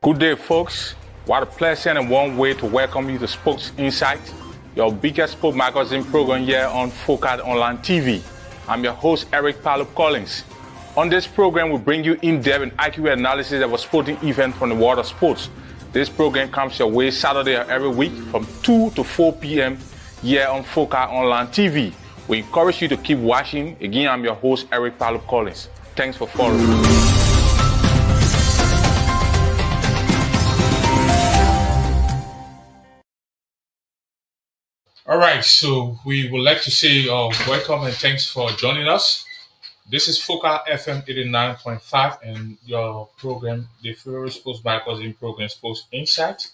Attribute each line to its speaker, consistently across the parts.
Speaker 1: Good day, folks. What a pleasant and warm way to welcome you to Sports Insight, your biggest sport magazine program here on Focus Online TV. I'm your host, Eric Palup Collins. On this program, we bring you in-depth and accurate analysis of a sporting event from the world of sports. This program comes your way Saturday of every week from 2 to 4 p.m. here on Focus Online TV. We encourage you to keep watching. Again, I'm your host, Eric Palup Collins. Thanks for following. All right, so we would like to say welcome and thanks for joining us. This is Foca FM 89.5 and your program, the favorite sports magazine program, Sports Insight,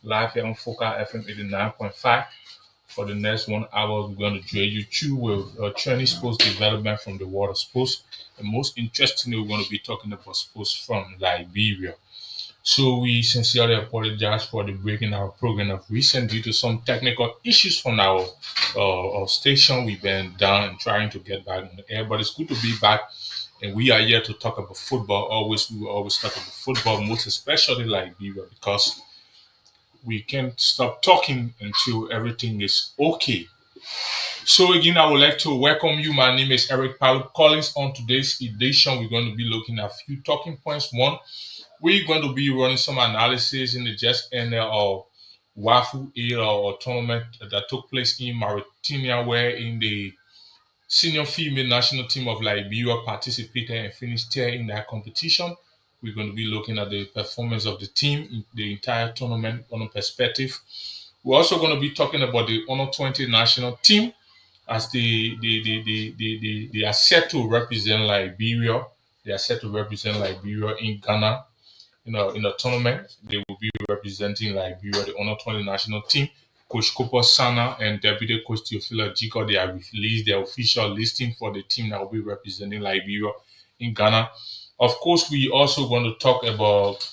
Speaker 1: live here on Foca FM 89.5. For the next 1 hour, we're going to drag you through with trending sports development from the world of sports. And most interestingly, we're going to be talking about sports from Liberia. So we sincerely apologize for the break in our program of recent due to some technical issues from our station. We've been down and trying to get back on the air, but it's good to be back. And we are here to talk about football. We will always talk about football, most especially Liberia, because we can't stop talking until everything is okay. So again, I would like to welcome you. My name is Eric Palup Collins. On today's edition, we're going to be looking at a few talking points. One, we're going to be running some analysis in the Just or WAFU or tournament that took place in Mauritania, where in the senior female national team of Liberia participated and finished third in that competition. We're going to be looking at the performance of the team in the entire tournament on a perspective. We're also going to be talking about the Under 20 national team as they are set to represent Liberia. They are set to represent Liberia in Ghana. In the tournament, they will be representing Liberia, the Under 20 national team. Coach Kopo Sana and Deputy Coach Teofila Jiko, they have released their official listing for the team that will be representing Liberia in Ghana. Of course, we also going to talk about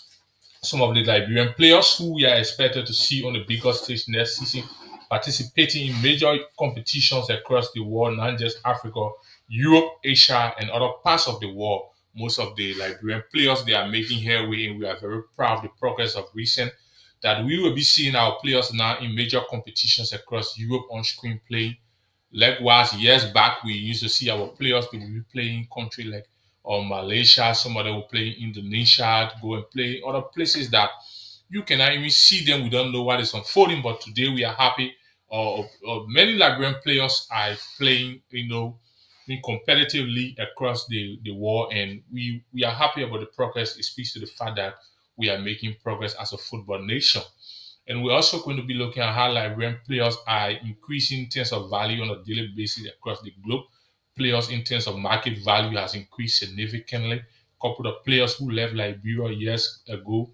Speaker 1: some of the Liberian players who we are expected to see on the bigger stage next season, participating in major competitions across the world, not just Africa, Europe, Asia, and other parts of the world. Most of the Liberian players, they are making headway, and we are very proud of the progress of recent that we will be seeing our players now in major competitions across Europe on screen playing. Likewise, years back, we used to see our players they will be playing country like Malaysia, some of them will play in Indonesia, go and play other places that you cannot even see them. We don't know what is unfolding, but today we are happy. Many Liberian players are playing, competitively across the world, and we are happy about the progress. It speaks to the fact that we are making progress as a football nation. And we're also going to be looking at how Liberian players are increasing in terms of value on a daily basis across the globe. Players in terms of market value has increased significantly. A couple of players who left Liberia years ago,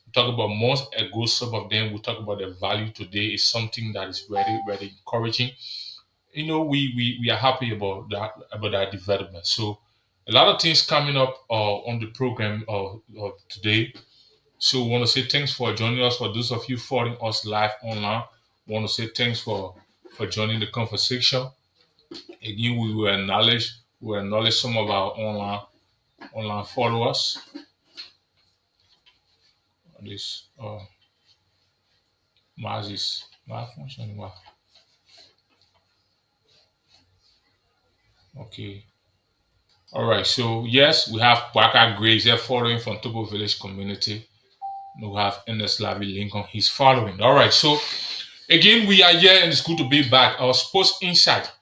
Speaker 1: we talk about months ago, some of them, we talk about their value today is something that is very, very encouraging. We are happy about that development. So a lot of things coming up on the program today. So we want to say thanks for joining us. For those of you following us live online, we want to say thanks for joining the conversation. Again, we will acknowledge some of our online followers. This Mazis malfunction. Okay. All right. So yes, we have Baka Graves here following from Togo Village Community. We have Ernest Lavi Lincoln. He's following. All right. So again, we are here and it's good to be back. Our Sports Insight.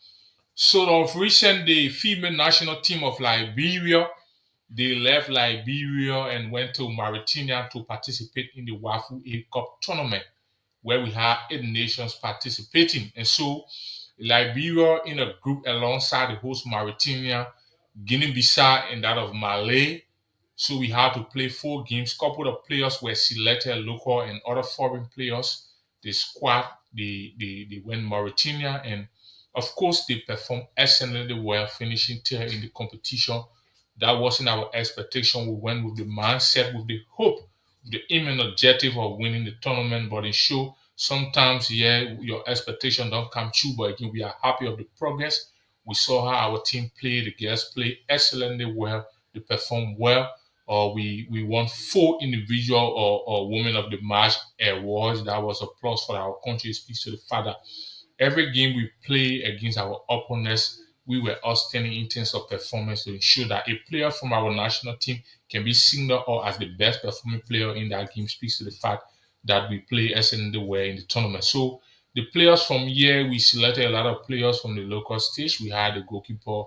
Speaker 1: So of recent, the female national team of Liberia, they left Liberia and went to Mauritania to participate in the WAFU A Cup tournament, where we have 8 nations participating. And so Liberia in a group alongside the host Mauritania, Guinea-Bissau, and that of Mali. So we had to play 4 games. Couple of players were selected, local and other foreign players. The squad, they went Mauritania, and of course they performed excellently well, finishing third in the competition. That wasn't our expectation. We went with the mindset, with the hope, with the aim and objective of winning the tournament. But in show, sometimes, your expectation don't come true. But again, we are happy of the progress. We saw how our team played. The girls played excellently well. They performed well. We won 4 individual or women of the match awards. That was a plus for our country. It speaks to the fact that every game we play against our opponents, we were outstanding in terms of performance to ensure that a player from our national team can be singled out as the best performing player in that game. Speaks to the fact that we play excellently well in the tournament. So the players from here, we selected a lot of players from the local stage. We had the goalkeeper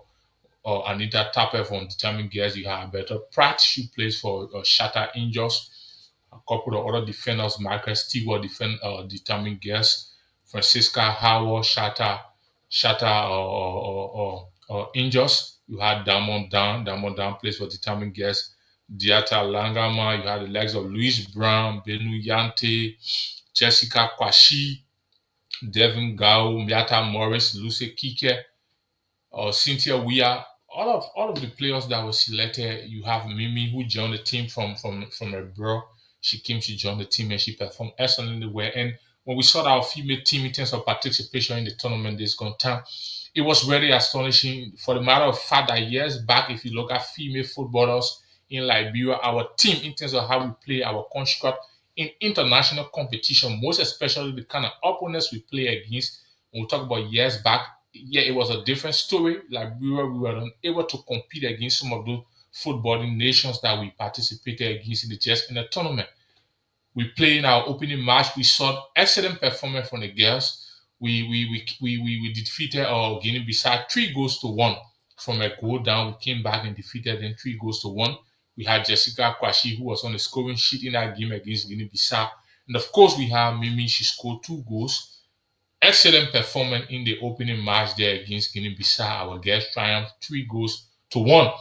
Speaker 1: Anita Tapper from Determined Girls. You had Alberto Pratt, she plays for Shatter Angels. A couple of other defenders, Michael Stewart, Determined Girls. Francisca Howard, Shatter Angels. You had Damon Down plays for Determined Girls. Diata Langama, you had the legs of Louis Brown, Benu Yante, Jessica Kwashi, Devin Gao, Miata Morris, Lucy Kike, Cynthia Weah, all of the players that were selected. You have Mimi who joined the team from a bro. She came to join the team and she performed excellently well. And when we saw our female team in terms of participation in the tournament this gone time, it was really astonishing. For the matter of fact that years back, if you look at female footballers in Liberia, our team in terms of how we play our construct in international competition, most especially the kind of opponents we play against. When we talk about years back, yeah, it was a different story. Like we were unable to compete against some of those footballing nations that we participated against in the tournament. We played in our opening match. We saw excellent performance from the girls. We defeated our Guinea-Bissau 3 goals to 1 from a goal down. We came back and defeated them 3 goals to 1. We had Jessica Kwashi who was on the scoring sheet in that game against Guinea-Bissau, and of course we have Mimi. She scored 2 goals. Excellent performance in the opening match there against Guinea-Bissau. Our girls triumphed 3 goals to 1.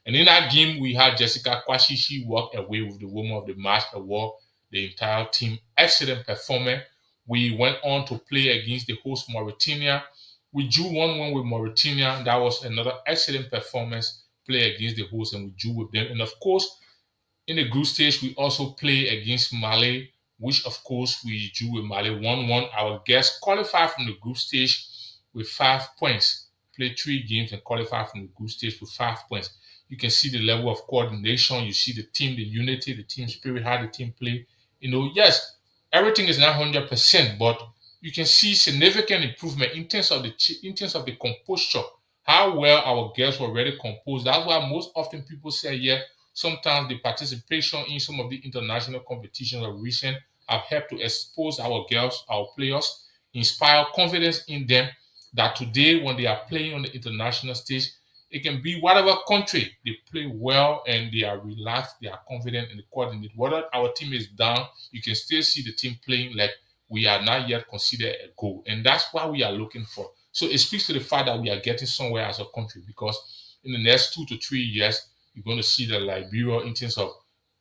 Speaker 1: And in that game, we had Jessica Kwashi. She walked away with the Woman of the Match award. The entire team, excellent performance. We went on to play against the host Mauritania. We drew 1-1 with Mauritania. That was another excellent performance. Play against the host and we drew with them. And of course, in the group stage, we also play against Mali, which of course we drew with Mali 1-1. Our guests qualified from the group stage with 5 points. Played 3 games and qualified from the group stage with 5 points. You can see the level of coordination. You see the team, the unity, the team spirit, how the team play. Yes, everything is not 100%, but you can see significant improvement in terms of the composure. How well our girls were already composed. That's why most often people say, yeah, sometimes the participation in some of the international competitions of recent have helped to expose our girls, our players, inspire confidence in them that today when they are playing on the international stage, it can be whatever country they play well and they are relaxed, they are confident and they coordinate. Whether our team is down, you can still see the team playing like we are not yet considered a goal. And that's what we are looking for. So it speaks to the fact that we are getting somewhere as a country because in the next 2 to 3 years, you're going to see that Liberia, in terms of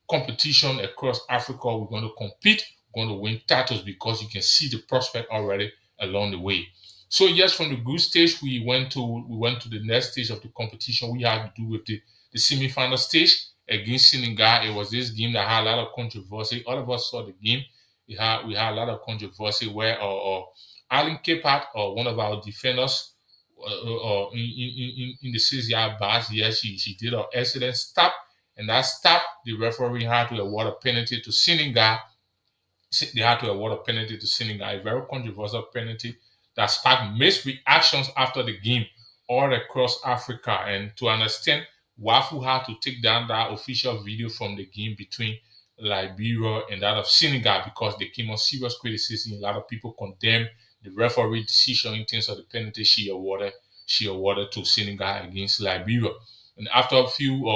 Speaker 1: competition across Africa, we're going to compete, we're going to win titles because you can see the prospect already along the way. So yes, from the group stage, we went to the next stage of the competition. We had to do with the semi-final stage against Senegal. It was this game that had a lot of controversy. All of us saw the game. We had a lot of controversy where Alan Kepat, one of our defenders, in the 6-yard box, yes, she did an excellent stop, and that stop, the referee had to award a penalty to Senegal. They had to award a penalty to Senegal, a very controversial penalty that sparked mixed reactions after the game all across Africa. And to understand, Wafu had to take down that official video from the game between Liberia and that of Senegal because they came on serious criticism. A lot of people condemned the referee decision in terms of the penalty she awarded to Senegal against Liberia. And after a few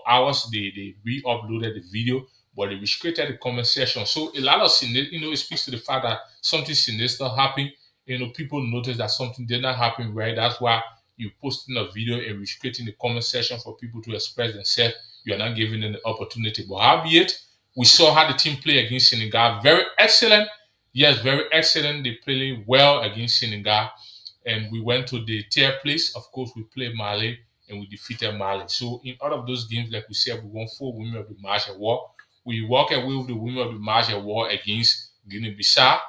Speaker 1: hours, they re-uploaded the video, but they restricted the comment section. So a lot of it speaks to the fact that something sinister happened. People notice that something did not happen right. That's why you posting a video and restricting the comment section for people to express themselves. You are not giving them the opportunity. But howbeit, we saw how the team play against Senegal. Very excellent. Yes, very excellent. They played well against Senegal. And we went to the third place. Of course, we played Mali and we defeated Mali. So in all of those games, like we said, we won 4 Women of the Match award. We walk away with the Women of the Match award against Guinea-Bissau.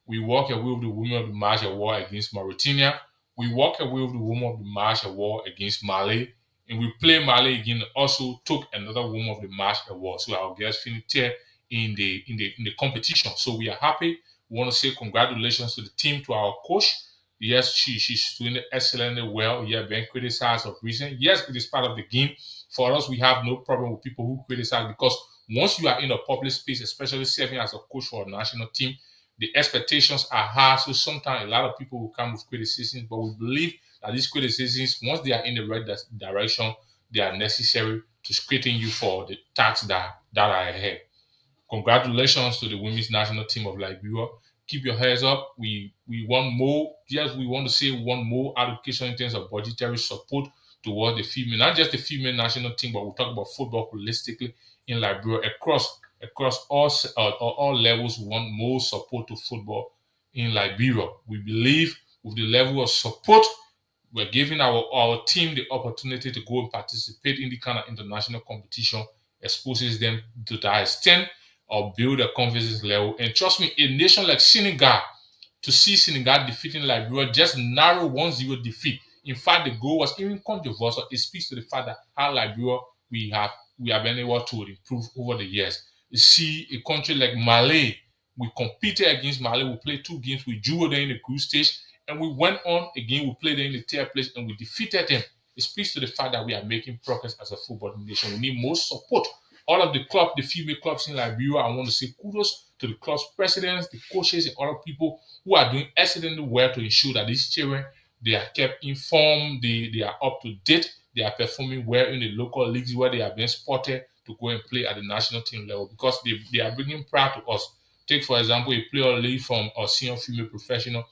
Speaker 1: We walk away with the Women of the Match award against Mauritania. We walk away with the Women of the Match award against Mali. And we play Mali again. Also took another Woman of the Match award. So our girls finished there in the competition. So we are happy. We want to say congratulations to the team, to our coach. Yes, she's doing excellently well. Yeah, being criticized of recent. Yes, it is part of the game. For us, we have no problem with people who criticize because once you are in a public space, especially serving as a coach for a national team, the expectations are high. So sometimes a lot of people will come with criticisms, but we believe that these criticisms, once they are in the right direction, they are necessary to straighten you for the tasks that are ahead. Congratulations to the women's national team of Liberia. Keep your heads up. We want more. Yes, we want to say we want more allocation in terms of budgetary support towards the female, not just the female national team, but we talk about football holistically in Liberia across all levels. We want more support to football in Liberia. We believe with the level of support we're giving our team the opportunity to go and participate in the kind of international competition, exposes them to that extent or build a confidence level. And trust me, a nation like Senegal, to see Senegal defeating Liberia, just narrow 1-0 defeat. In fact, the goal was even controversial. It speaks to the fact that how Liberia we have been able to improve over the years. You see a country like Mali, we competed against Mali. We played 2 games. We drew them in the group stage, and we went on again. We played them in the third place, and we defeated them. It speaks to the fact that we are making progress as a football nation. We need more support. All of the female clubs in Liberia, I want to say kudos to the club's presidents, the coaches, and other people who are doing excellently well to ensure that these children they are kept informed, they are up to date, they are performing well in the local leagues where they are being spotted to go and play at the national team level because they are bringing pride to us. Take, for example, a player leave from a senior female professional,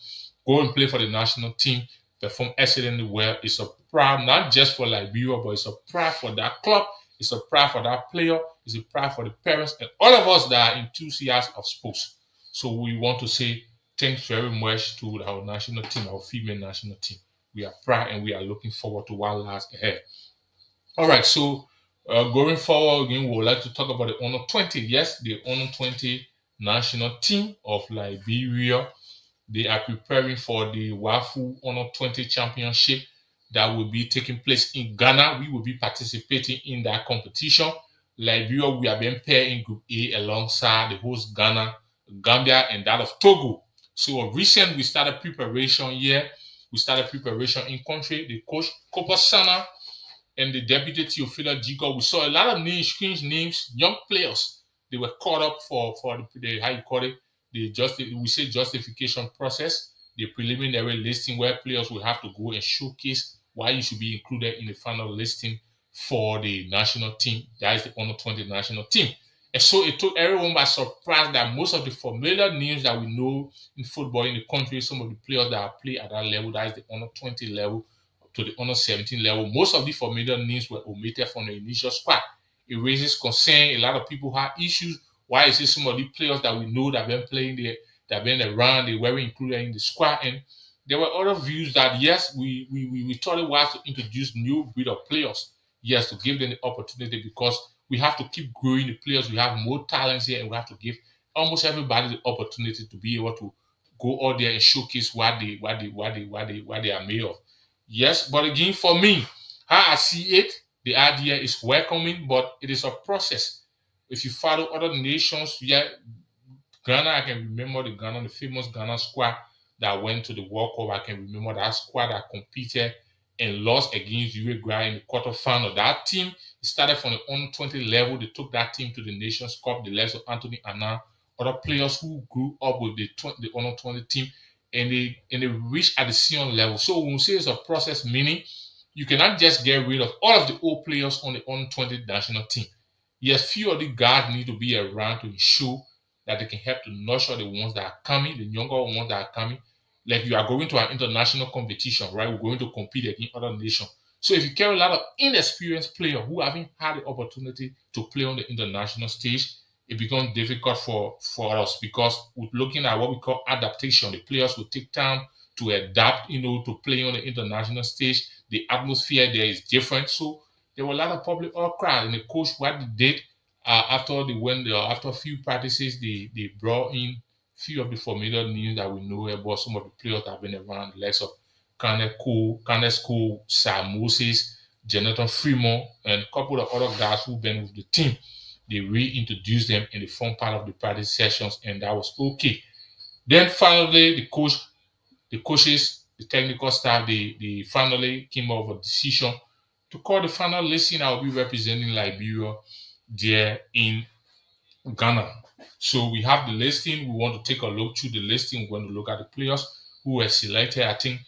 Speaker 1: go and play for the national team, perform excellently well. It's a pride not just for Liberia, but it's a pride for that club, it's a pride for that player, it's a pride for the parents, and all of us that are enthusiasts of sports. So we want to say thanks very much to our national team, our female national team. We are proud and we are looking forward to what lies ahead. All right, so going forward again, we would like to talk about the Under 20. Yes, the Under 20 national team of Liberia. They are preparing for the WAFU Under 20 Championship that will be taking place in Ghana. We will be participating in that competition. Liberia, we are being paired in Group A alongside the host Ghana, Gambia, and that of Togo. So recent, we started preparation here. We started preparation in country. The coach Kopasana and the deputy Theophila Jigo, we saw a lot of names, strange names, young players. They were caught up for the how you call it, we say justification process, the preliminary listing where players will have to go and showcase why you should be included in the final listing for the national team. That is the Under 20 national team. And so it took everyone by surprise that most of the familiar names that we know in football in the country, some of the players that play at that level, that is the Under 20 level, to the Under 17 level, most of the familiar names were omitted from the initial squad. It raises concern. A lot of people have issues. Why is it some of the players that we know that have been playing there, that have been around, they weren't included in the squad? And there were other views that yes, we thought it was to introduce new breed of players. Yes, to give them the opportunity because we have to keep growing the players. We have more talents here, and we have to give almost everybody the opportunity to be able to go out there and showcase what they are made of. Yes, but again, for me, how I see it, the idea is welcoming, but it is a process. If you follow other nations, yeah, Ghana, I can remember the famous Ghana squad that went to the World Cup. I can remember that squad that competed and lost against Uruguay in the quarterfinal. That team started from the under 20 level. They took that team to the Nations Cup. The likes of Anthony Annan, other players who grew up with the under 20 team, and they reached at the senior level. So when we say it's a process, meaning you cannot just get rid of all of the old players on the under 20 national team. Yes, few of the guys need to be around to ensure that they can help to nurture the ones that are coming, the younger ones that are coming. Like you are going to an international competition, right? We're going to compete against other nations. So if you carry a lot of inexperienced players who haven't had the opportunity to play on the international stage, it becomes difficult for us because we're looking at what we call adaptation. The players will take time to adapt, to play on the international stage. The atmosphere there is different. So there were a lot of public outcry, and the coach what they did after a few practices, they brought in few of the familiar names that we know about some of the players that have been around, the likes of Kenneth Cole, Sir Moses, Jonathan Fremont, and a couple of other guys who've been with the team. They reintroduced them in the front part of the practice sessions, and that was okay. Then finally, the coaches, the technical staff, they finally came up with a decision to call the final listing. I will be representing Liberia there in Ghana. So we have the listing. We want to take a look through the listing. We want to look at the players who were selected. I think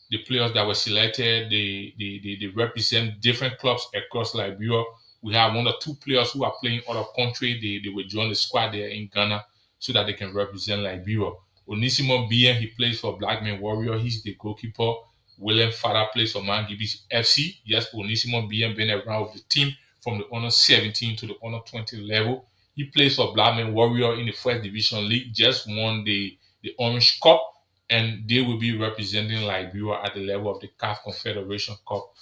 Speaker 1: the players that were selected, they represent different clubs across Liberia. We have one or two players who are playing other country. They will join the squad there in Ghana so that they can represent Liberia. Onisimo BM, he plays for Blackman Warrior. He's the goalkeeper. William Fada plays for Mangibis FC. Yes, Onisimo BM been around with the team from the under 17 to the under 20 level. He plays for Blackman Warrior in the First Division League. Just won the Orange Cup, and they will be representing Liberia at the level of the CAF Confederation Cup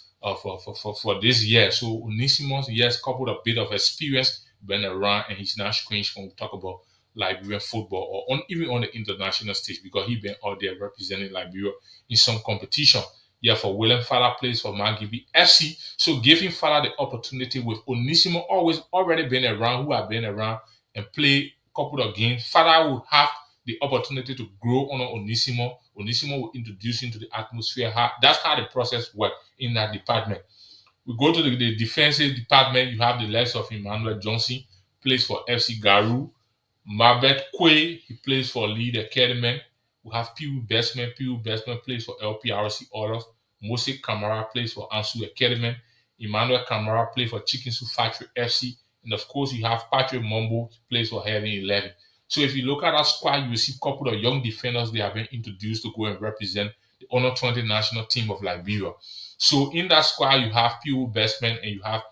Speaker 1: for this year. So Onisimus, yes, coupled a bit of experience, been around, and he's now strange when we talk about Liberian football or even on the international stage because he been out there representing Liberia in some competition. Yeah, for William Fowler plays for Mangibi FC. So giving Fowler the opportunity with Onisimo always already been around, who have been around and play a couple of games. Fowler will have the opportunity to grow on Onisimo. Onisimo will introduce him to the atmosphere. That's how the process works in that department. We go to the defensive department. You have the likes of Emmanuel Johnson, plays for FC Garu. Mabet Kwe, he plays for Lead Academy. We have Piu Bestman. Piu Bestman plays for LPRC Orders. Mose Kamara plays for Ansu Academy. Emmanuel Kamara plays for Chicken Soup Factory FC. And of course, you have Patrick Mumbo, he plays for Heaven 11. So if you look at that squad, you will see a couple of young defenders they have been introduced to go and represent the Under 20 national team of Liberia. So in that squad, you have Piu Bestman and you have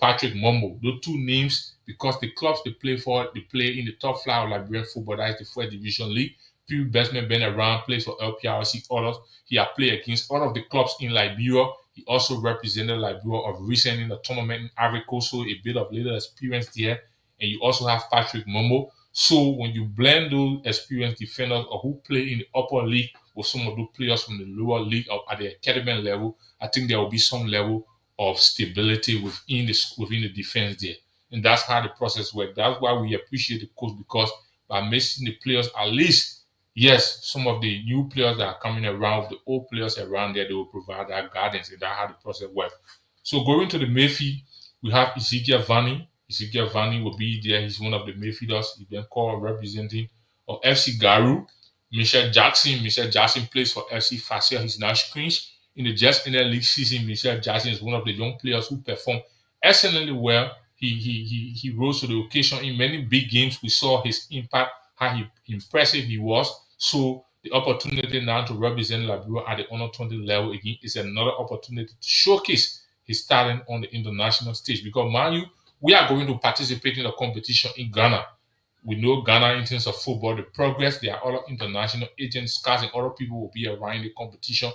Speaker 1: Patrick Mumbo. Those two names, because the clubs they play for, they play in the top flight of Liberian football, that is the First Division League. Piu Bestman been around, plays for LPRC Orders. He has played against all of the clubs in Liberia. He also represented Liberia of recent in the tournament in Ivory Coast, so a bit of little experience there. And you also have Patrick Mumbo. So when you blend those experienced defenders or who play in the upper league with some of those players from the lower league or at the academy level, I think there will be some level of stability within the defense there. And that's how the process works. That's why we appreciate the coach because by mixing the players, at least, yes, some of the new players that are coming around, the old players around there, they will provide that guidance. And that's how the process works. So going to the midfield, we have Ezekiel Vanni. Ezekiel Vanni will be there. He's one of the midfielders. He's been called representing of FC Garu. Michelle Jackson. Michelle Jackson plays for FC Fascia. He's now Prince. In the just in the league season, Michelle Jackson is one of the young players who performed excellently well. He rose to the occasion in many big games. We saw his impact, how impressive he was. So the opportunity now to represent Liberia at the under 20 level again is another opportunity to showcase his talent on the international stage. Because mind you, we are going to participate in a competition in Ghana. We know Ghana in terms of football, the progress. There are other international agents, scouts, and other people will be around the competition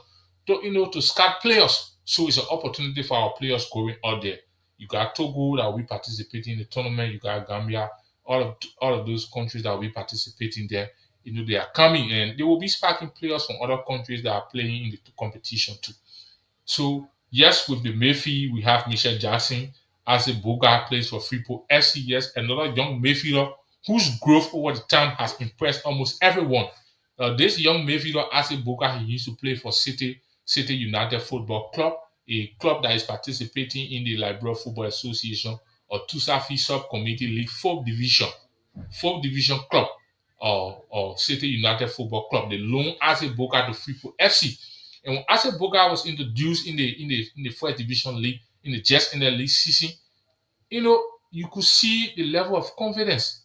Speaker 1: to scout players. So it's an opportunity for our players going out there. You got Togo that will be participating in the tournament. You got Gambia, all of those countries that will be participating there. They are coming and they will be sparking players from other countries that are playing in the competition too. So yes, with the Mayfield, we have Michelle Jackson as a Boga plays for Freeport FC. Yes, another young Mayfielder whose growth over the time has impressed almost everyone. This young Mayfielder as a Boga, he used to play for City United Football Club, a club that is participating in the Liberia Football Association or Tusafi Subcommittee League 4th Division club or City United Football Club. They loan Ase Boga to Freeport FC. And when Ase Boga was introduced in the First Division League, in the just in the league season, you could see the level of confidence.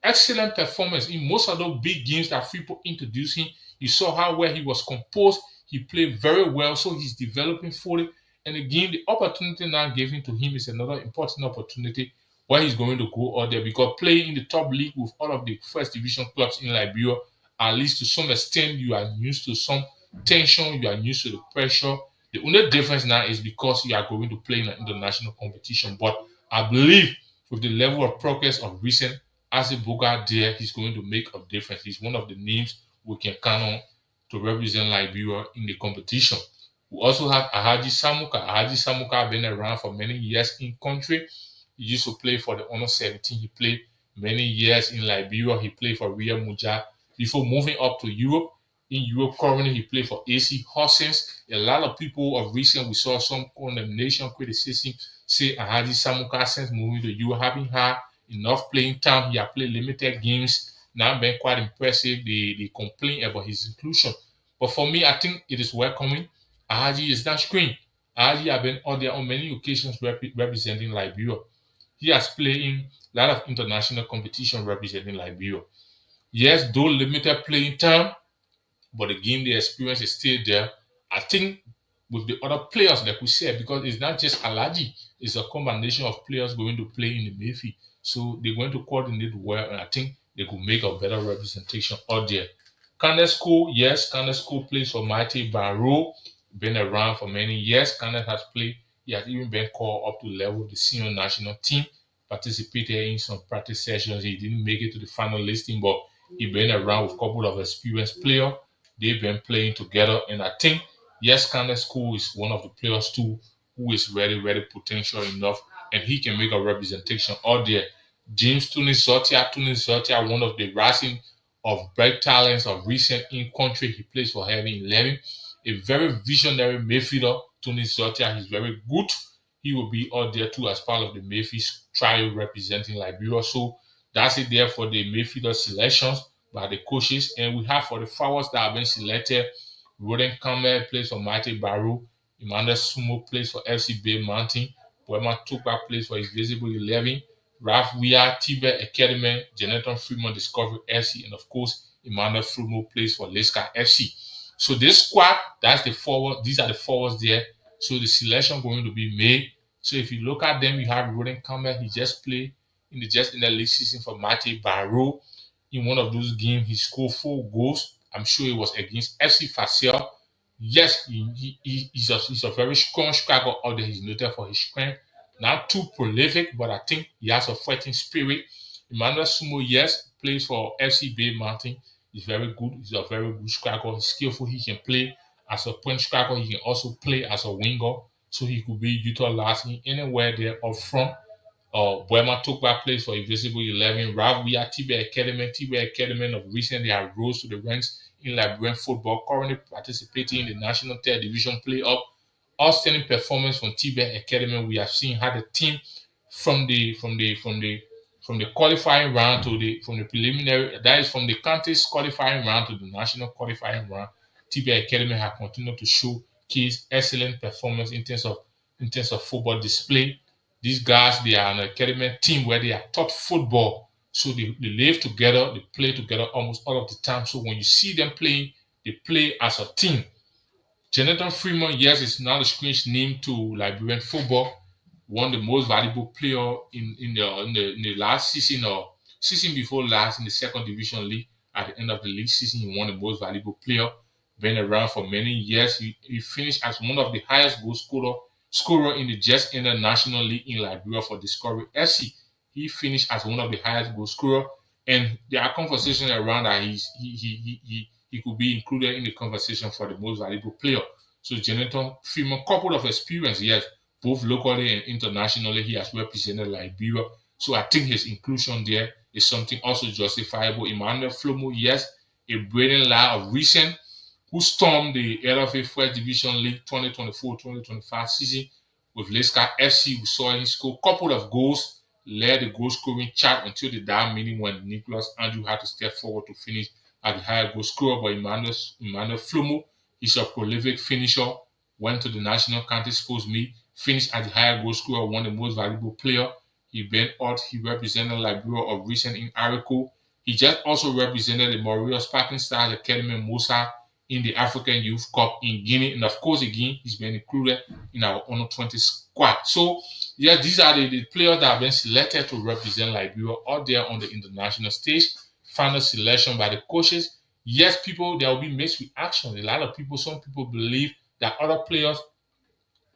Speaker 1: Excellent performance in most of those big games that Freeport introduced him. You saw how well he was composed. He played very well, so he's developing fully. And again, the opportunity now given to him is another important opportunity where he's going to go out there because playing in the top league with all of the first division clubs in Liberia, at least to some extent, you are used to some tension, you are used to the pressure. The only difference now is because you are going to play in an international competition. But I believe with the level of progress of recent, as a Boga there, he's going to make a difference. He's one of the names we can count on to represent Liberia in the competition. We also have Ahaji Samuka. Ahaji Samuka been around for many years in country. He used to play for the Honor 17. He played many years in Liberia. He played for Real Muja before moving up to Europe. In Europe, currently he played for AC Horsens. A lot of people of recent we saw some condemnation criticism say Ahaji Samuka since moving to Europe having had enough playing time. He had played limited games. Now been quite impressive. They complain about his inclusion. But for me, I think it is welcoming. Ahaji is not screen. Ahaji have been on there on many occasions representing Liberia. He has played in a lot of international competition representing Liberia. Yes, though limited playing time, but again, the experience is still there. I think with the other players, like we said, because it's not just Alaji, it's a combination of players going to play in the Mayfi. So they're going to coordinate well, and I think they could make a better representation out there. Kane yes, Kane plays for Mighty Barrow, been around for many years. Kane has played, he has even been called up to level of the senior national team, participated in some practice sessions. He didn't make it to the final listing, but he been around with a couple of experienced players. They've been playing together, and I think yes, Kane is one of the players too who is very, very potential enough, and he can make a representation out there. James Tunis Zotia, one of the rising of bright talents of recent in country. He plays for Heavy 11. A very visionary midfielder, Tunis Zotia. He's very good. He will be out there too as part of the Mayfield's trial representing Liberia. So that's it there for the midfielder selections by the coaches. And we have for the forwards that have been selected, Roden Campbell plays for Mighty Barrow, Emmanuel Sumo plays for FC Bay Mountain, Boema Tukba plays for Invisible 11, Ralph Weir, Tibet Academy, Jonathan Freeman Discovery FC, and of course, Emmanuel Frumo plays for Leska FC. So this squad, that's the forward. These are the forwards there. So the selection going to be made. So if you look at them, you have Roden Campbell. He just played in the league season for Mighty Barrow. In one of those games, he scored 4 goals. I'm sure it was against FC Facel. Yes, he's a very strong striker out there. He's noted for his strength. Not too prolific, but I think he has a fighting spirit. Emmanuel Sumo, yes, plays for FC Bay Mountain. He's very good. He's a very good striker. He's skillful. He can play as a point striker. He can also play as a winger. So he could be utilized in anywhere there up front. Boema Tokba plays for Invisible 11. Rav, we are TB Academy. TB Academy of recently have rose to the ranks in Liberian football, currently participating in the National Third Division playoff. Outstanding performance from TB Academy. We have seen how the team from the qualifying round to the from the preliminary, that is from the country's qualifying round to the national qualifying round. TB Academy have continued to showcase excellent performance in terms of football display. These guys, they are an academy team where they are taught football. So they live together, they play together almost all of the time. So when you see them playing, they play as a team. Jonathan Freeman, yes, is now a strange name to Liberian football. One of the most valuable player in the last season or season before last in the second division league. At the end of the league season, he won the most valuable player. Been around for many years. He finished as one of the highest goal scorer in the just ended National League in Liberia for Discovery FC. He finished as one of the highest goal scorer, and there are conversations around that he could be included in the conversation for the most valuable player. So Jonathan Freeman, couple of experience, yes, both locally and internationally, he has represented Liberia. So I think his inclusion there is something also justifiable. Emmanuel Flomo, yes, a brilliant lad of recent who stormed the LFA First Division League 2024-2025 season with Leicester FC. We saw him score a couple of goals, led the goal scoring chart until the down meeting when Nicholas Andrew had to step forward to finish at the higher goal scorer. But Emmanuel Flomo, he's a prolific finisher, went to the national county sports meet, finished as the higher goal scorer, won the most valuable player. He been out, he represented Liberia of recent in Arico. He just also represented the Maurice Sparking Stars Academy Musa in the African Youth Cup in Guinea. And of course, again, he's been included in our Under 20 squad. So, yeah, these are the players that have been selected to represent Liberia out there on the international stage. Final selection by the coaches. Yes, people, there will be mixed reactions. A lot of people, some people believe that other players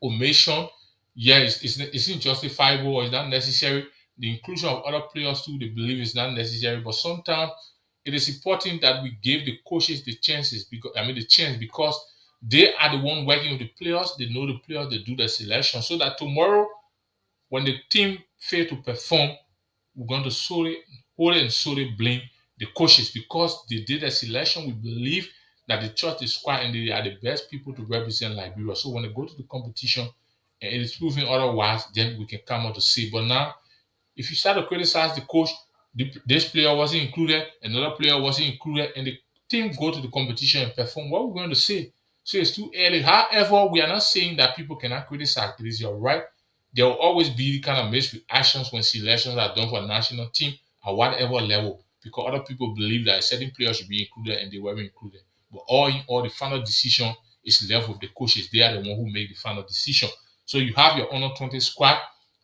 Speaker 1: omission, yeah, it's not justifiable or it's not necessary. The inclusion of other players too, they believe is not necessary. But sometimes it is important that we give the coaches the chances because the chance because They are the one working with the players. They know the players. They do the selection so that tomorrow, when the team fail to perform, we're going to solely hold and solely blame the coaches because they did a selection. We believe that they trust the squad and they are the best people to represent Liberia. So when they go to the competition and it is proving otherwise, then we can come out to see. But now, if you start to criticize the coach, this player wasn't included, another player wasn't included, and the team go to the competition and perform, what are we going to say? So it's too early. However, we are not saying that people cannot criticize. It is your right. There will always be kind of mixed reactions when selections are done for a national team at whatever level, because other people believe that a certain player should be included and they weren't included. But all in all, the final decision is left with the coaches. They are the one who make the final decision. So you have your under 20 squad.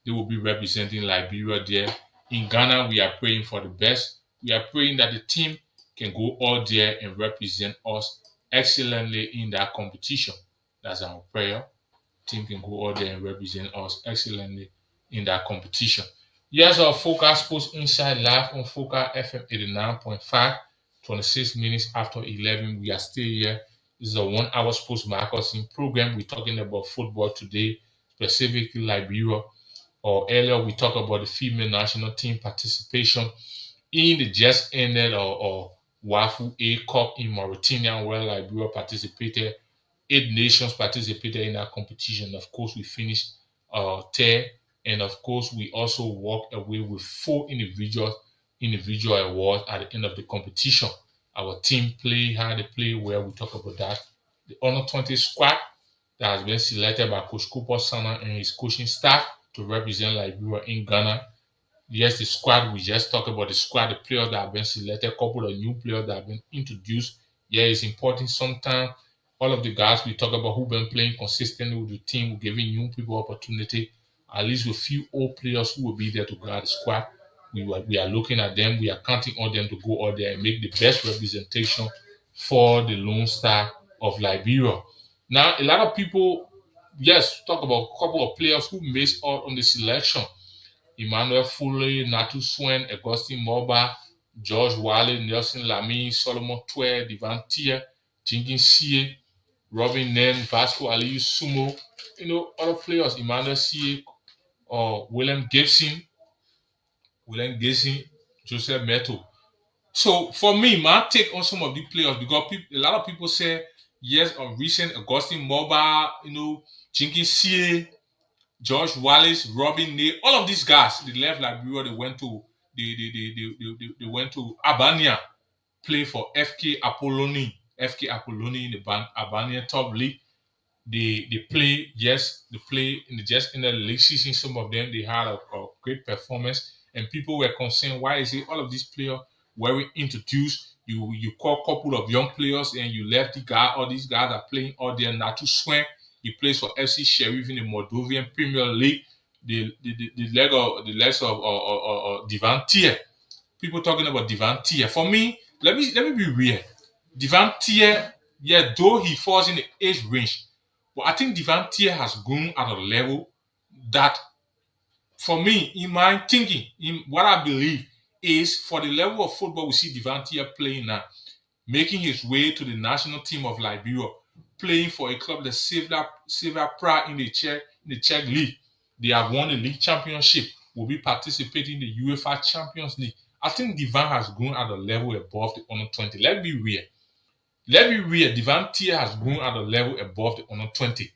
Speaker 1: They will be representing Liberia there. In Ghana, we are praying for the best. We are praying that the team can go out there and represent us excellently in that competition. That's our prayer. Team can go out there and represent us excellently in that competition. Yes, our Focus Sports Inside live on Focus FM 89.5, 26 minutes after 11. We are still here. This is a 1 hour sports magazine program. We're talking about football today, specifically Liberia. Or earlier, we talked about the female national team participation in the just ended or WAFU A Cup in Mauritania, where Liberia participated. 8 nations participated in that competition. Of course, we finished third, and of course, we also walked away with 4 individual awards at the end of the competition. Our team play how they play well. We talk about that. The under 20 squad that has been selected by Coach Cooper Sana and his coaching staff to represent Liberia in Ghana. Yes, the squad, we just talked about the squad, the players that have been selected, a couple of new players that have been introduced. Yeah, it's important sometimes. All of the guys we talk about who've been playing consistently with the team, giving young people opportunity, at least with few old players who will be there to guard the squad. We are looking at them, we are counting on them to go out there and make the best representation for the Lone Star of Liberia. Now, a lot of people, yes, talk about a couple of players who missed out on the selection. Emmanuel Foley, Natu Swen, Augustine Moba, George Wale, Nelson Lamy, Solomon Twe, Divan Tia, Jingin Sie, Robin Nen, Vasco Aliyu Sumo, other players, Emmanuel Sie, or William Gibson, Joseph Meto. So for me, my take on some of these players, because a lot of people say, yes, on recent Augustine Moba, Jinkin Sie, George Wallace, Robin Neal, all of these guys, they left Liberia, they went to Albania, play for FK Apolloni in the Albania top league. They play in the just in the league season. Some of them they had a great performance, and people were concerned, why is it all of these players were introduced? You call a couple of young players and you left the guy. All these guys are playing all there. Natu Swen, he plays for FC Sheriff in the Moldovan Premier League. The legs of Divan Tier. People talking about Divan Tier. For me, let me be real. Divan Tier, yeah, though he falls in the age range, but I think Divan Tier has grown at a level that, for me, in my thinking, in what I believe, is for the level of football we see Divan Tier playing now, making his way to the national team of Liberia, playing for a club that Sylvia Prague in the Czech league. They have won the league championship, will be participating in the UEFA Champions League. I think Divan has grown at a level above the under 20. Let's be real. Divan Tier has grown at a level above the under 20.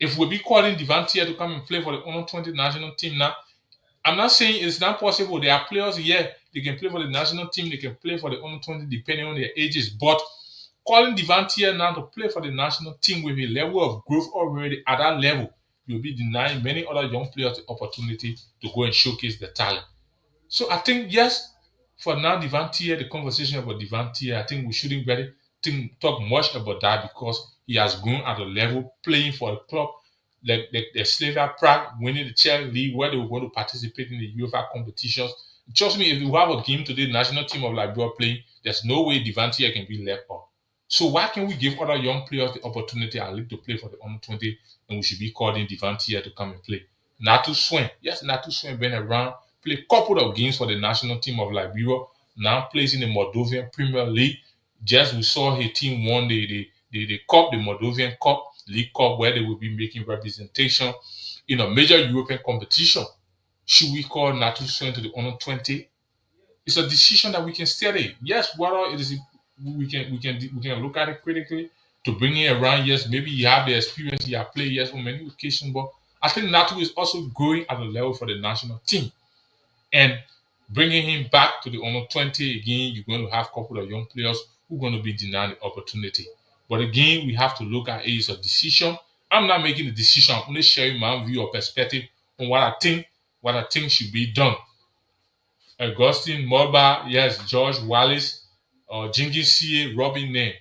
Speaker 1: If we be calling Divan Tier to come and play for the under 20 national team now, I'm not saying it's not possible. There are players here, they can play for the national team, they can play for the under 20 depending on their ages. But calling Divan Tier now to play for the national team with a level of growth already at that level, you'll be denying many other young players the opportunity to go and showcase their talent. So I think, yes, for now, the conversation about Divantier, I think we shouldn't really talk much about that because he has grown at a level playing for a club like the Slavia Prague, winning the Czech League, where they were going to participate in the UEFA competitions. Trust me, if you have a game today, the national team of Liberia playing, there's no way Divantier can be left off. So why can't we give other young players the opportunity at least to play for the under 20, and we should be calling Divantier to come and play? Natu Swen, yes, Natu Swen been around, played a couple of games for the national team of Liberia, now plays in the Moldovan Premier League. Just we saw his team won the cup, the Moldovan Cup, League Cup, where they will be making representation in a major European competition. Should we call Natu Swing to the under 20? It's a decision that we can study. Yes, whether it is we can look at it critically to bring it around. Yes, maybe you have the experience, you have played yes on many occasions, but I think Natu is also growing at a level for the national team. And bringing him back to the under 20 again, you're going to have a couple of young players who are going to be denied the opportunity. But again, we have to look at it as a decision. I'm not making a decision. I'm only sharing my view or perspective on what I think should be done. Augustine Moba, yes, George Wallace, Jingy CA, Robin Name.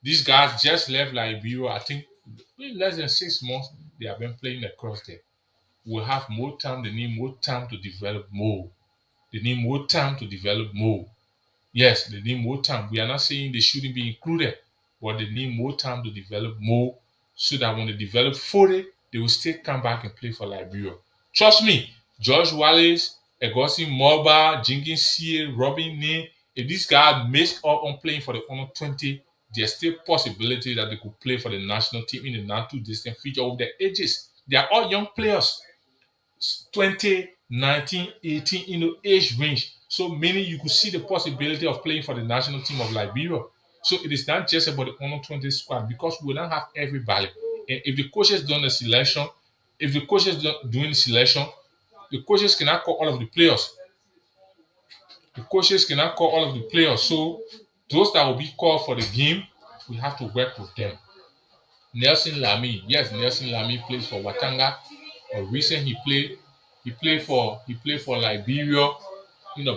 Speaker 1: These guys just left Liberia. I think in less than 6 months, they have been playing across there. We'll have more time. They need more time to develop more. They need more time to develop more. Yes, they need more time. We are not saying they shouldn't be included, but they need more time to develop more so that when they develop fully, they will still come back and play for Liberia. Trust me, George Wallace, Augustine Moba, Jenkins C. Robin Nee, if these guys miss out on playing for the under 20, there's still possibility that they could play for the national team in the not too distant future of their ages. They are all young players. 20, 19, 18 in the age range. So meaning you could see the possibility of playing for the national team of Liberia. So it is not just about the under 20 squad because we don't have everybody. And if the coaches done the selection, if the coaches doing the selection, the coaches cannot call all of the players. The coaches cannot call all of the players. So those that will be called for the game, we have to work with them. Nelson Lamy, yes, Nelson Lamy plays for Watanga. Recent he played for Liberia.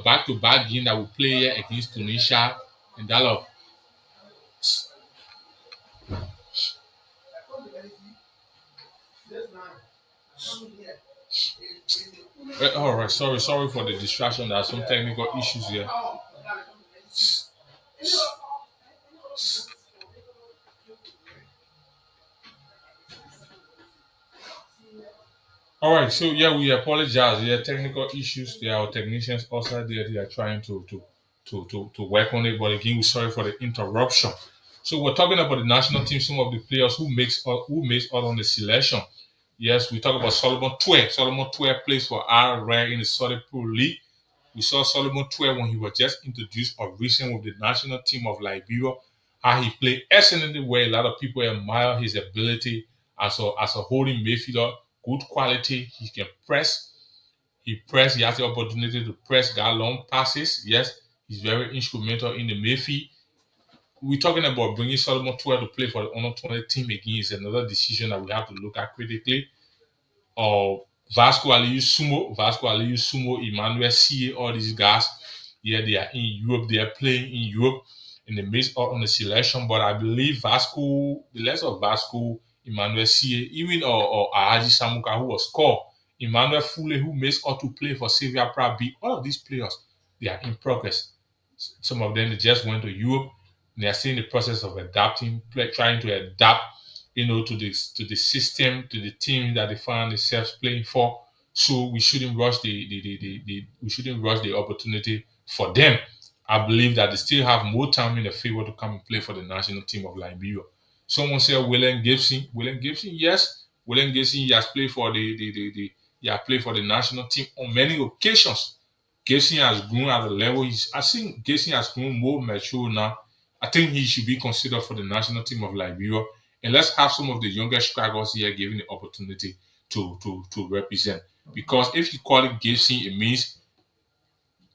Speaker 1: Back to back game that we play here against Tunisia and that of all right, sorry for the distraction. There are some technical issues here. All right, so yeah, we apologize. Yeah, technical issues. There are technicians also there. They are trying to work on it. But again, we're sorry for the interruption. So we're talking about the national team. Some of the players who makes out on the selection. Yes, we talk about Solomon Twe. Solomon Twe plays for R Rare in the Saudi Pro League. We saw Solomon Twe when he was just introduced or recent with the national team of Liberia. How he played excellently well. A lot of people admire his ability as a holding midfielder. Good quality. He can press. He press. He has the opportunity to press, got long passes. Yes, he's very instrumental in the midfield. We're talking about bringing Solomon Twe to play for the under 20 team again is another decision that we have to look at critically. Or Vasco Aliyu Sumo, Emmanuel C, all these guys. Yeah, they are in Europe. They are playing in Europe in the midst of on the selection. But I believe Vasco, the less of Vasco, Emmanuel C, even or Ahaji Samuka who was called, Emmanuel Fule who makes out to play for Sylvia Prabi. All of these players, they are in progress. Some of them they just went to Europe. They are still in the process of adapting, trying to adapt, to the system, to the team that they find themselves playing for. So we shouldn't rush the opportunity for them. I believe that they still have more time in the favor to come and play for the national team of Liberia. Someone said William Gibson. William Gibson, yes. William Gibson, he has played for the national team on many occasions. Gibson has grown at a level. I think Gibson has grown more mature now. I think he should be considered for the national team of Liberia. And let's have some of the younger strikers here given the opportunity to represent. Because if you call it Gibson, it means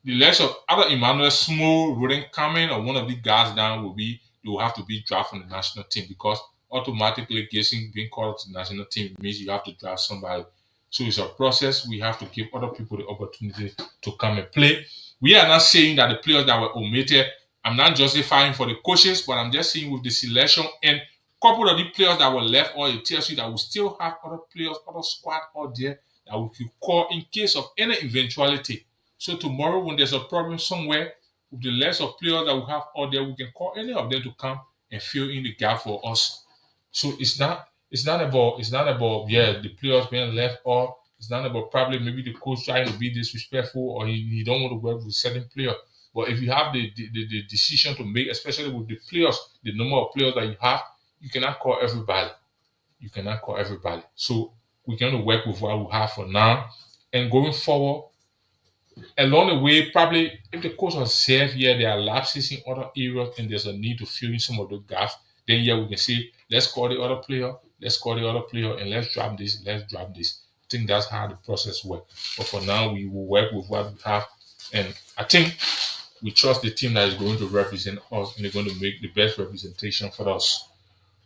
Speaker 1: the likes of either Emmanuel Small, Roden Kamen, or one of the guys down you will have to be drafted from the national team because automatically Gibson being called to the national team means you have to draft somebody. So it's a process. We have to give other people the opportunity to come and play. We are not saying that the players that were omitted, I'm not justifying for the coaches, but I'm just saying with the selection and couple of the players that were left, or it tells you that we still have other players, other squad out there that we could call in case of any eventuality. So tomorrow, when there's a problem somewhere, with the list of players that we have out there, we can call any of them to come and fill in the gap for us. So it's not about the players being left off. It's not about probably maybe the coach trying to be disrespectful or he don't want to work with certain player. But if you have the decision to make, especially with the players, the number of players that you have, You cannot call everybody. You cannot call everybody. So we're going to work with what we have for now. And going forward, along the way, probably if the coach observe here there are lapses in other areas and there's a need to fill in some of the gaps, then yeah, we can say, let's call the other player, let's call the other player, and let's drop this. I think that's how the process works. But for now, we will work with what we have. And I think we trust the team that is going to represent us and they're going to make the best representation for us.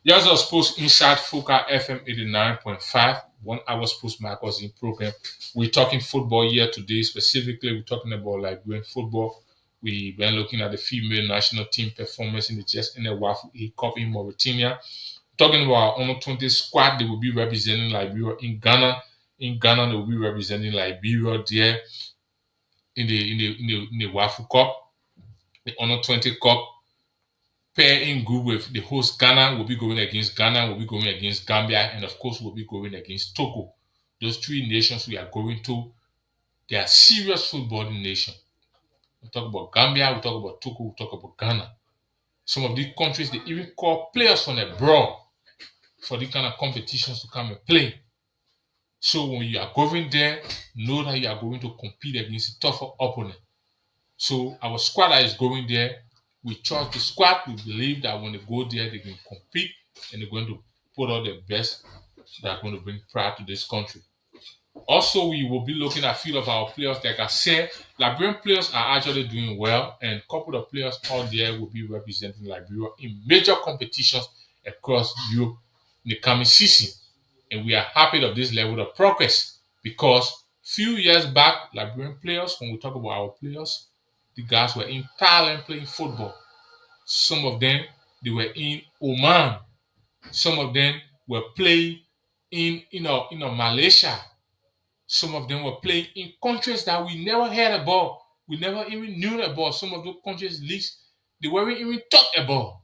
Speaker 1: Here's our sports Inside Foca FM 89.5, 1 hour sports magazine program. We're talking football here today. Specifically, we're talking about Liberian football. We've been looking at the female national team performance in the Chess in the WAFU A Cup in Mauritania. Talking about our under 20 squad, they will be representing Liberia in Ghana. In Ghana, they will be representing Liberia there in the WAFU Cup, the under 20 Cup. Pair in group with the host Ghana will be going against Ghana, will be going against Gambia, and of course will be going against Togo. Those three nations we are going to, they are serious footballing nations. We talk about Gambia, we talk about Togo, we talk about Ghana. Some of these countries they even call players from abroad for these kind of competitions to come and play. So when you are going there, know that you are going to compete against a tougher opponent. So our squad that is going there, we trust the squad. We believe that when they go there, they can compete and they're going to put out their best that are going to bring pride to this country. Also, we will be looking at a few of our players. Like I said, Liberian players are actually doing well, and a couple of players out there will be representing Liberia in major competitions across Europe in the coming season. And we are happy of this level of progress because few years back, Liberian players, when we talk about our players, the guys were in Thailand playing football. Some of them they were in Oman. Some of them were playing in Malaysia. Some of them were playing in countries that we never heard about. We never even knew about. Some of those countries leagues they weren't even talked about.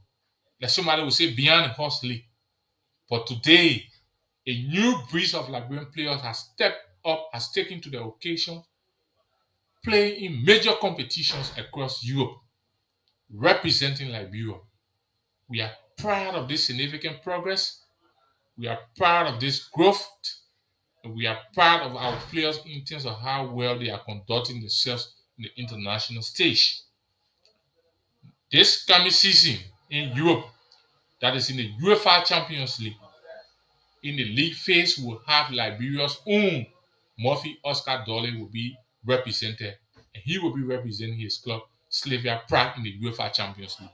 Speaker 1: Like somebody would say beyond the horse league. But today, a new breed of Liberian players has stepped up, has taken to the occasion, playing in major competitions across Europe, representing Liberia. We are proud of this significant progress. We are proud of this growth. And we are proud of our players in terms of how well they are conducting themselves in the international stage. This coming season in Europe, that is in the UEFA Champions League, in the league phase, we'll have Liberia's own Murphy Oscar Dolly will be represented, and he will be representing his club, Slavia Prague, in the UEFA Champions League,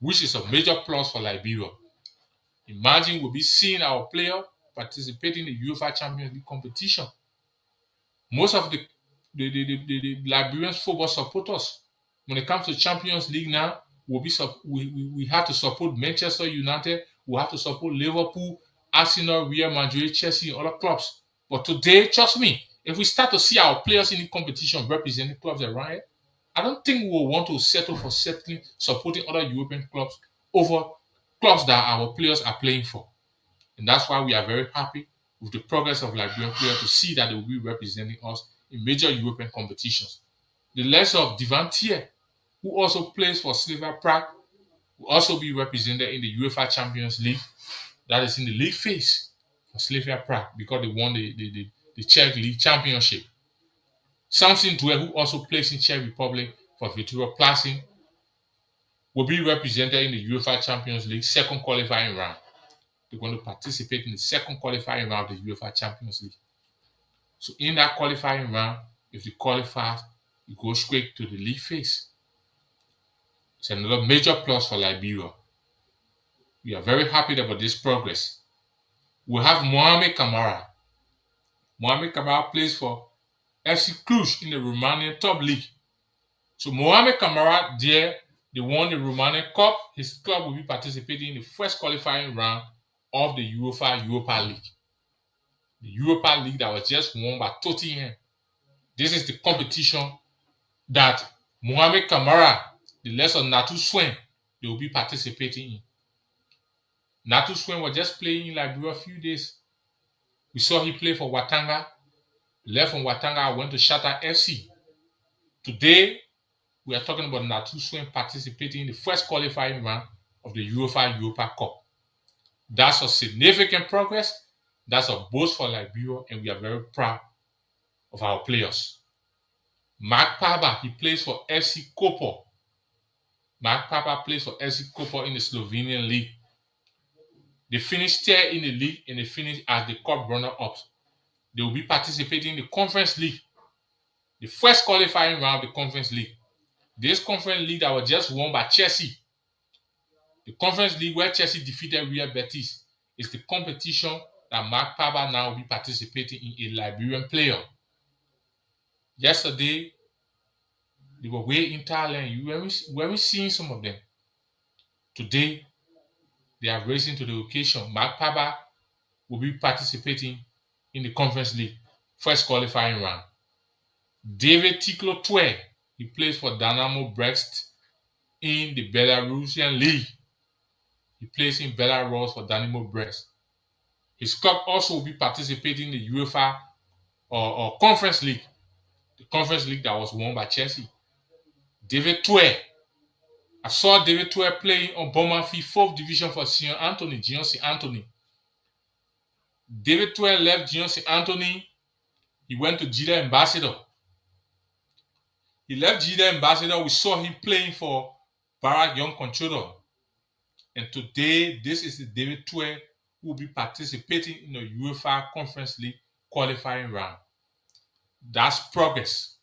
Speaker 1: which is a major plus for Liberia. Imagine we'll be seeing our player participating in the UEFA Champions League competition. Most of the Liberian football supporters, when it comes to Champions League now, we have to support Manchester United, we have to support Liverpool, Arsenal, Real Madrid, Chelsea, and other clubs. But today, trust me, if we start to see our players in the competition representing clubs around it, I don't think we will want to settle for settling supporting other European clubs over clubs that our players are playing for. And that's why we are very happy with the progress of Liberian players to see that they will be representing us in major European competitions. The likes of Divantier, who also plays for Slavia Prague, will also be represented in the UEFA Champions League. That is in the league phase for Slavia Prague because they won the Czech League Championship. Samson Due, who also plays in Czech Republic for Vitória Plzeň, will be represented in the UEFA Champions League second qualifying round. They're going to participate in the second qualifying round of the UEFA Champions League. So in that qualifying round, if you qualify, you go straight to the league phase. It's another major plus for Liberia. We are very happy about this progress. We have Mohamed Kamara. Mohamed Kamara plays for FC Cluj in the Romanian top league. So Mohamed Kamara there, they won the Romanian Cup. His club will be participating in the first qualifying round of the Europa League. The Europa League that was just won by Tottenham. This is the competition that Mohamed Kamara, the less of Natu Swen, they will be participating in. Natu Swen was just playing in Liberia a few days. We saw he play for Watanga. Left from Watanga, went to Shatter FC. Today, we are talking about Natu Swen participating in the first qualifying round of the Europa Cup. That's a significant progress. That's a boast for Liberia, and we are very proud of our players. Mark Paba, he plays for FC Koper. Mark Papa plays for FC Koper in the Slovenian league. They finished third in the league and they finished as the cup runner-ups. They will be participating in the Conference League, the first qualifying round of the Conference League. This Conference League that was just won by Chelsea, the Conference League where Chelsea defeated Real Betis, is the competition that Mark Papa now will be participating in, a Liberian player. Yesterday, they were way in Thailand. You were seeing some of them. Today, they are racing to the occasion. Mark Papa will be participating in the Conference League, first qualifying round. David Tiklo Twe, he plays for Dynamo Brest in the Belarusian League. He plays in Belarus for Dynamo Brest. His club also will be participating in the UEFA or Conference League, the Conference League that was won by Chelsea. David Twe. I saw David Twe playing on Bournemouth 4th division for St. Anthony, Gion St. Anthony. David Twe left Gion St. Anthony. He went to Jida Ambassador. He left Jida Ambassador. We saw him playing for Barak Young Controller. And today, this is the David Twe who will be participating in the UEFA Conference League qualifying round. That's progress.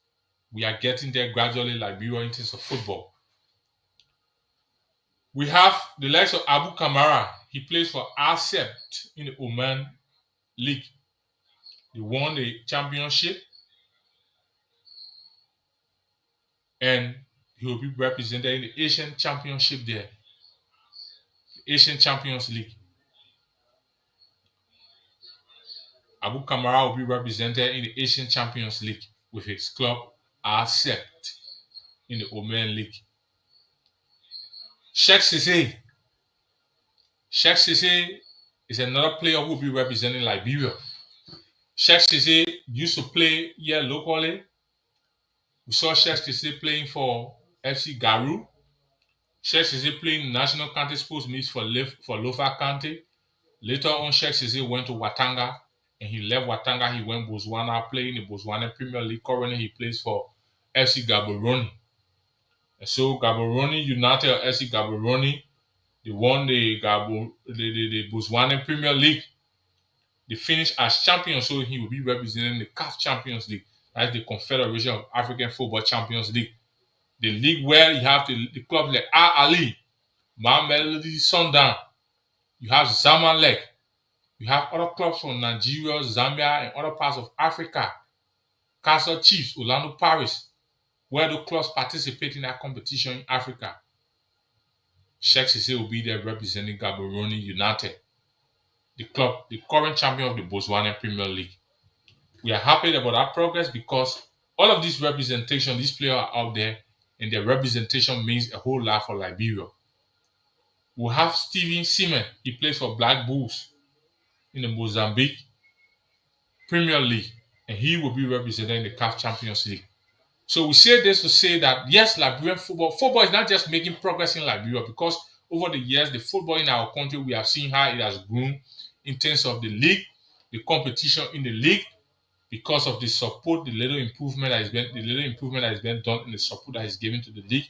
Speaker 1: We are getting there gradually, Liberia, in terms of football. We have the likes of Abu Kamara. He plays for Insght in the Oman League. He won the championship. And he will be represented in the Asian Championship there. The Asian Champions League. Abu Kamara will be represented in the Asian Champions League with his club Insght in the Oman League. Sheikh Cisse. Sheikh Cisse is another player who will be representing Liberia. Sheikh Cisse used to play here locally. We saw Sheikh Cisse playing for FC Garu. Sheikh Cisse playing national county sports meets for Lofa County. Later on, Sheikh Cisse went to Watanga, and he left Watanga. He went Botswana, playing in the Botswana Premier League. Currently, he plays for FC Gaborone. And so Gaborone United, or FC Gaborone, they won the Botswana Premier League. They finished as champions, so he will be representing the CAF Champions League. That's the Confederation of African Football Champions League. The league where you have the clubs like Al Ali, Mamelodi Sundown, you have Zamalek, you have other clubs from Nigeria, Zambia, and other parts of Africa. Castle Chiefs, Orlando Paris, where the clubs participate in that competition in Africa. Sheikh Cisse will be there representing Gaborone United, the club, the current champion of the Botswana Premier League. We are happy about that progress because all of this representation, these players are out there, and their representation means a whole lot for Liberia. We have Steven Seaman. He plays for Black Bulls in the Mozambique Premier League, and he will be representing the CAF Champions League. So we say this to say that, yes, Liberian football is not just making progress in Liberia, because over the years, the football in our country, we have seen how it has grown in terms of the league, the competition in the league, because of the support, the little improvement that has been done in the support that is given to the league.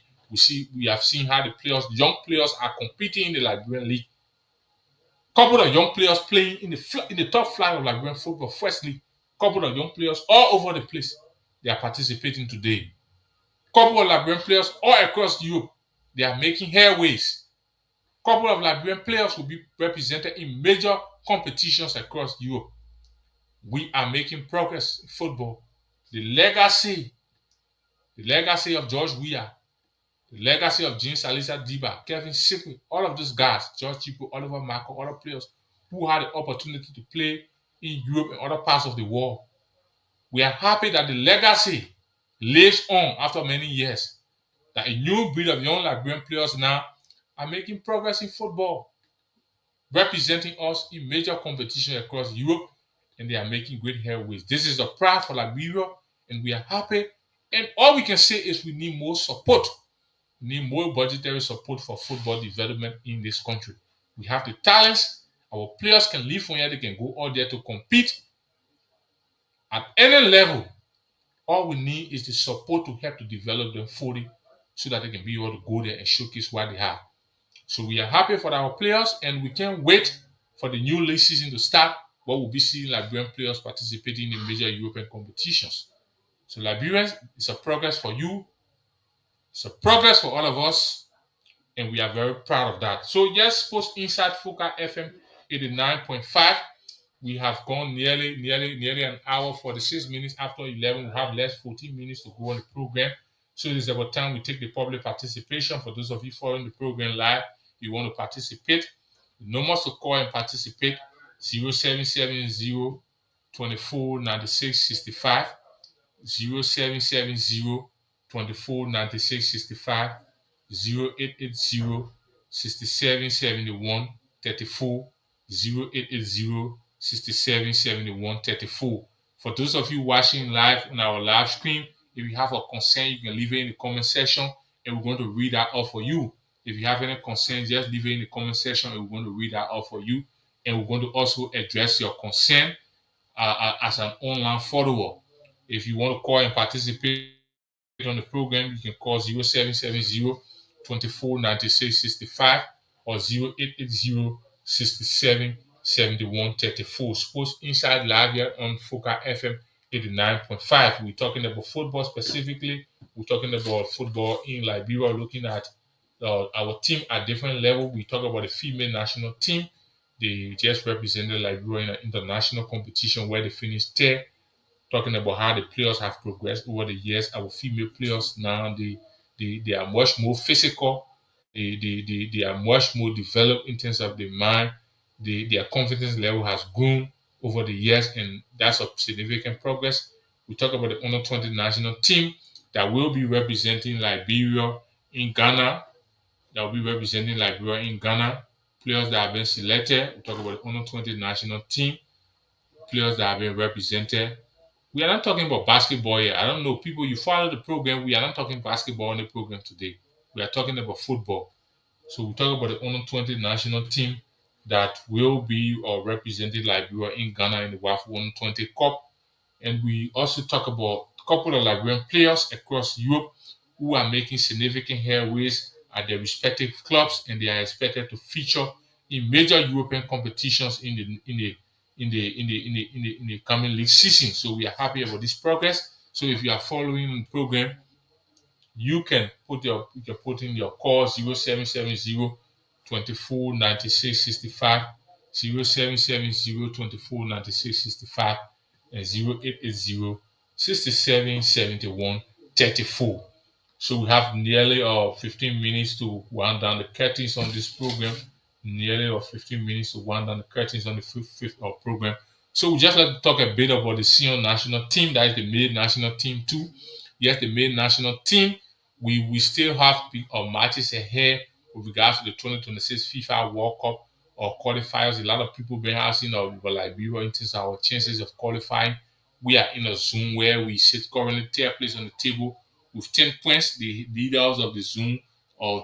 Speaker 1: We have seen how the young players are competing in the Liberian league. Couple of young players playing in the top flight of Liberian football, first league. Couple of young players all over the place. They are participating today. Couple of Liberian players all across Europe. They are making headways. Couple of Liberian players will be represented in major competitions across Europe. We are making progress in football. The legacy of George Weah, the legacy of Jean Salisa Diba, Kevin Sickle, all of those guys, George Chipo, Oliver Marco, other players who had the opportunity to play in Europe and other parts of the world. We are happy that the legacy lives on after many years, that a new breed of young Liberian players now are making progress in football, representing us in major competitions across Europe, and they are making great headways. This is a pride for Liberia, and we are happy. And all we can say is we need more support. We need more budgetary support for football development in this country. We have the talents Our players can leave from here, they can go out there to compete at any level. All we need is the support to help to develop them fully so that they can be able to go there and showcase what they have. So we are happy for our players and we can't wait for the new league season to start where we'll be seeing Liberian players participating in major European competitions. So Liberians, it's a progress for you, it's a progress for all of us, and we are very proud of that. So yes, post Inside Foca FM 89.5. We have gone nearly an hour, 46 minutes after 11. We have less 14 minutes to go on the program. So it is about time we take the public participation. For those of you following the program live, you want to participate. The numbers to call and participate 0770 24 96 65, 0770 24 96 65, 0880 67 71 34, 0880 67 71 34. For those of you watching live on our live stream, if you have a concern, you can leave it in the comment section and we're going to read that out for you. If you have any concern, just leave it in the comment section and we're going to read that out for you. And we're going to also address your concern as an online follower. If you want to call and participate on the program, you can call 0770 24 96 65 or 0880 67 71 34. Sports Inside Live here on Foca FM 89.5. We're talking about football specifically. We're talking about football in Liberia, looking at our team at different level. We talk about the female national team. They just represented Liberia in an international competition where they finished third, talking about how the players have progressed over the years. Our female players now they are much more physical. They are much more developed in terms of their mind. Their confidence level has grown over the years, and that's a significant progress. We talk about the under 20 national team that will be representing Liberia in Ghana. That will be representing Liberia in Ghana. Players that have been selected. We talk about the under 20 national team. Players that have been represented. We are not talking about basketball here. I don't know. People, you follow the program. We are not talking basketball on the program today. We are talking about football. So we talk about the under 20 national team that will be represented Liberia in Ghana in the WAF under 20 Cup. And we also talk about a couple of Liberian players across Europe who are making significant headways at their respective clubs, and they are expected to feature in major European competitions in the coming league season. So we are happy about this progress. So if you are following the program, you can put in your call 0770 24 96 65, 0770 24 96 65, and 0880 67 71 34. So we have nearly 15 minutes to wind down the curtains on this program. Nearly 15 minutes to wind down the curtains on the fifth program. So we just like to talk a bit about the senior national team. That is the male national team too. Yes, the male national team. We still have matches ahead with regards to the 2026 FIFA World Cup qualifiers. A lot of people been asking Liberia in terms of our chances of qualifying. We are in a zone where we sit currently third place on the table with 10 points. The leaders of the zone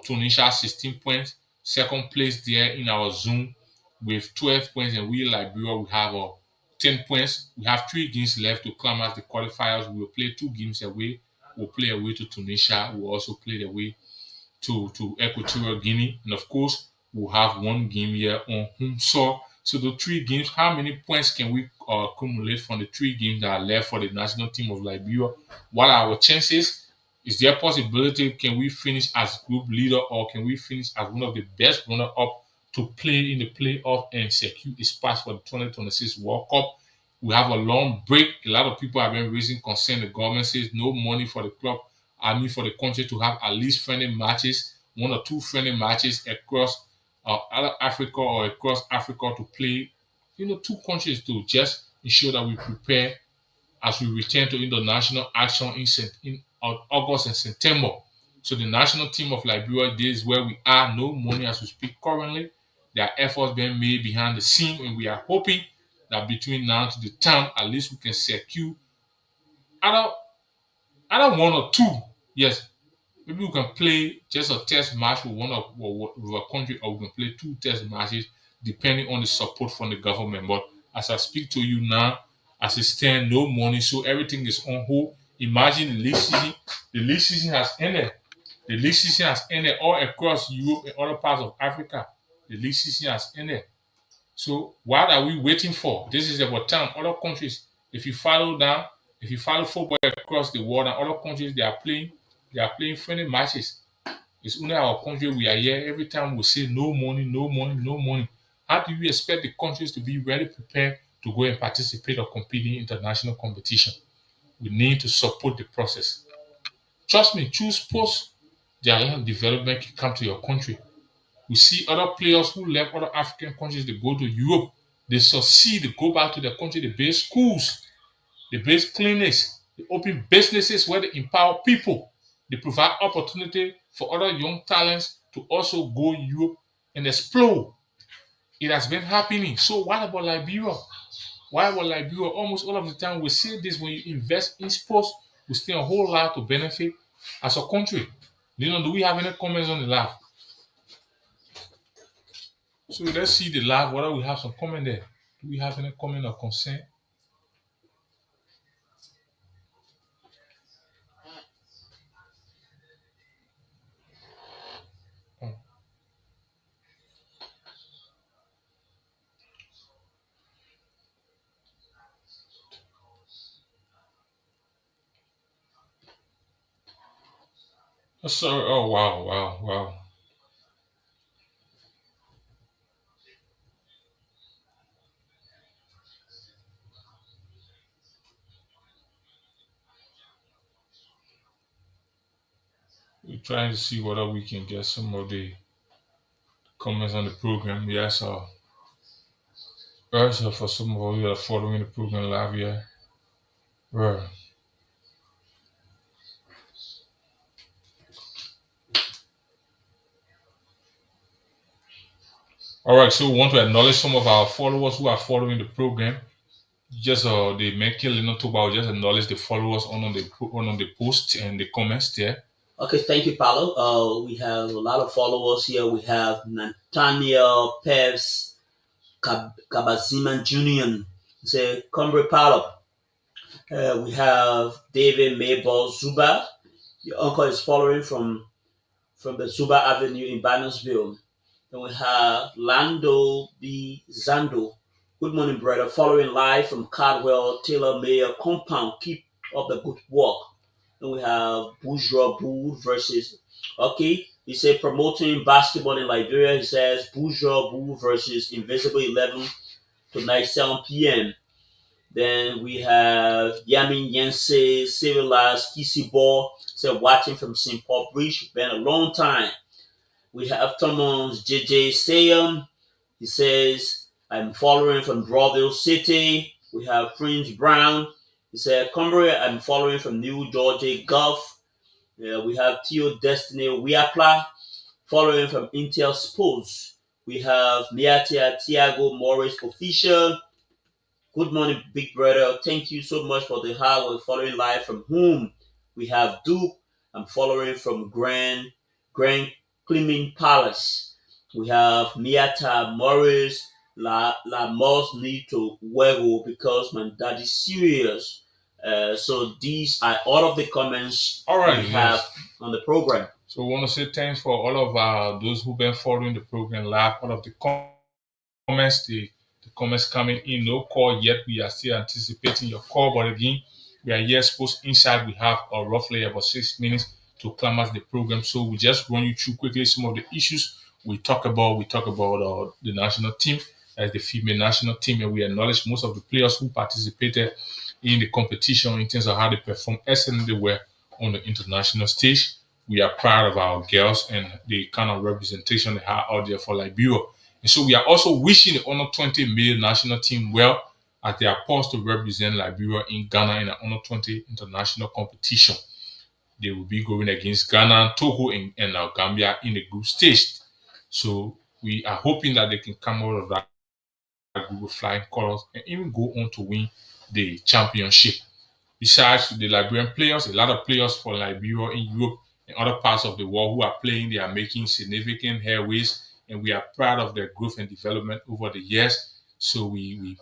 Speaker 1: Tunisia 16 points. Second place there in our zone with 12 points, and we Liberia we have 10 points. We have 3 games left to climb as the qualifiers. We will play 2 games away. We'll play away to Tunisia. We'll also play away to Equatorial Guinea, and of course we'll have 1 game here on home soil. So the 3 games, how many points can we accumulate from the 3 games that are left for the national team of Liberia? What are our chances? Is there a possibility can we finish as group leader, or can we finish as one of the best runner-up to play in the playoff and secure a spot for the 2026 World Cup? We have a long break. A lot of people have been raising concern. The government says no money for the club, for the country to have at least friendly matches, 1 or 2 friendly matches across Africa or across Africa to play, 2 countries to just ensure that we prepare as we return to international action in August and September. So the national team of Liberia, this is where we are. No money as we speak currently. There are efforts being made behind the scene, and we are hoping that between now to the time, at least we can secure either 1 or 2. Yes, maybe we can play just a test match with with a country, or we can play 2 test matches depending on the support from the government. But as I speak to you now, as it stands, no money, so everything is on hold. Imagine the league season. The league season has ended. The league season has ended all across Europe and other parts of Africa. The league season has ended. So what are we waiting for? This is about time. Other countries, if you follow down, if you follow football across the world and other countries, they are playing friendly matches. It's only our country we are here. Every time we say no money, no money, no money. How do you expect the countries to be ready prepared to go and participate or compete in international competition? We need to support the process. Trust me, choose sports, their land development can come to your country. We see other players who left other African countries, they go to Europe, they succeed, they go back to their country, they build schools, they build clinics, they open businesses where they empower people. They provide opportunity for other young talents to also go Europe and explode. It has been happening. So what about Liberia? Why about Liberia? Almost all of the time we see this when you invest in sports, we still a whole lot to benefit as a country. Do we have any comments on the live? So let's see the live. Whether we have some comment there. Do we have any comment or concern? Oh, sorry. Oh wow, wow, wow. We're trying to see whether we can get some of the comments on the program. Yes, also for some of you that are following the program live here. Right. All right. So we want to acknowledge some of our followers who are following the program. Just the make not talk about just acknowledge the followers on the post and the comments there.
Speaker 2: Okay, thank you, Paulo. We have a lot of followers here. We have Nathaniel Peves Kabaziman Jr. Say, Comrade Paulo. We have David Mayball Zuba. Your uncle is following from the Zuba Avenue in Bannersville. Then we have Lando B. Zando. Good morning, brother. Following live from Cardwell Taylor Mayor Compound. Keep up the good work. Then we have Bourgeois Boo versus, okay, he said promoting basketball in Liberia. He says Bourgeois Boo versus Invisible 11 tonight, 7 p.m. Then we have Yamin Yense, Civilized Kisi Ball, said watching from St. Paul Bridge. Been a long time. We have Thomas JJ Sayum. He says, I'm following from Drawville City. We have Prince Brown. He said, Cumbria, I'm following from New Georgia Gulf. We have Tio Destiny Wiapla following from Intel Sports. We have Miatia Tiago Morris Official. Good morning, big brother. Thank you so much for the hard work following live from whom we have Duke. I'm following from Grand Cleaning Palace. We have Miata Morris. La most need to wego because my dad is serious. So these are all of the comments
Speaker 1: All right.
Speaker 2: we have
Speaker 1: Yes.
Speaker 2: on the program.
Speaker 1: So we want to say thanks for all of those who've been following the program live. All of the comments, the comments coming in. No call yet. We are still anticipating your call, but again, we are here supposed inside. We have roughly about 6 minutes to climax the program. So we just run you through quickly some of the issues we talk about. We talk about the national team, as the female national team, and we acknowledge most of the players who participated in the competition in terms of how they perform excellently well on the international stage. We are proud of our girls and the kind of representation they have out there for Liberia. And so we are also wishing the Under 20 male national team well as they are poised to represent Liberia in Ghana in the Under 20 international competition. They will be going against Ghana, Togo, and Gambia in the group stage. So we are hoping that they can come out of that group with flying colors and even go on to win the championship. Besides the Liberian players, a lot of players for Liberia in Europe and other parts of the world who are playing, they are making significant headways and we are proud of their growth and development over the years. So we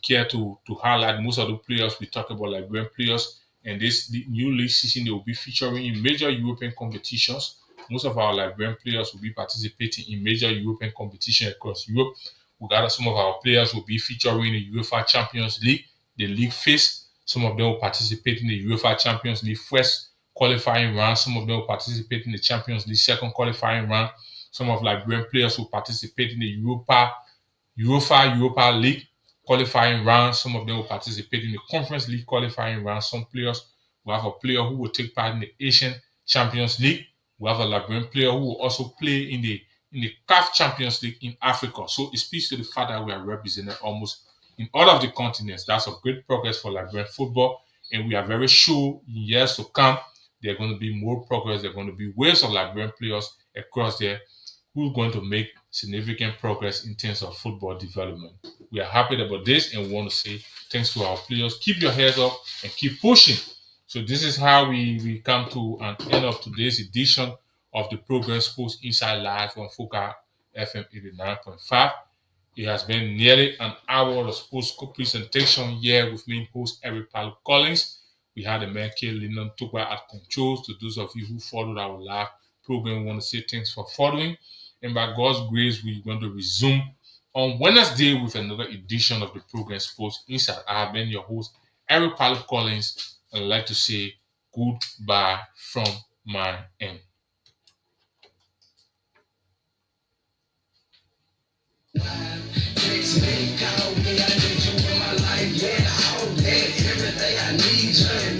Speaker 1: care to highlight most of the players we talk about, like brand players. And this the new league season, they will be featuring in major European competitions. Most of our Liberian players will be participating in major European competition across Europe. We got some of our players will be featuring in the UEFA Champions League, the league phase. Some of them will participate in the UEFA Champions League first qualifying round. Some of them will participate in the Champions League second qualifying round. Some of Liberian players will participate in the Europa League qualifying round. Some of them will participate in the Conference League qualifying round. Some players will have a player who will take part in the Asian Champions League. We have a Liberian player who will also play in the CAF Champions League in Africa. So it speaks to the fact that we are represented almost in all of the continents. That's a great progress for Liberian football, and we are very sure in years to come there are going to be more progress. There are going to be waves of Liberian players across there who are going to make significant progress in terms of football development. We are happy about this and we want to say thanks to our players. Keep your heads up and keep pushing. So this is how we come to an end of today's edition of the Program Sports Inside Live on Foca FM 89.5. It has been nearly an hour of sports presentation here with me, host Eric Paul Collins. We had a man, K. Lyndon Tukwa at controls. To those of you who followed our live program, we want to say thanks for following. And by God's grace, we're going to resume on Wednesday with another edition of the program Sports Inside. I have been your host, Eric Paul Collins, and I'd like to say goodbye from my end. Text me, call me, I need you in my life, yeah, all day, every day I need you.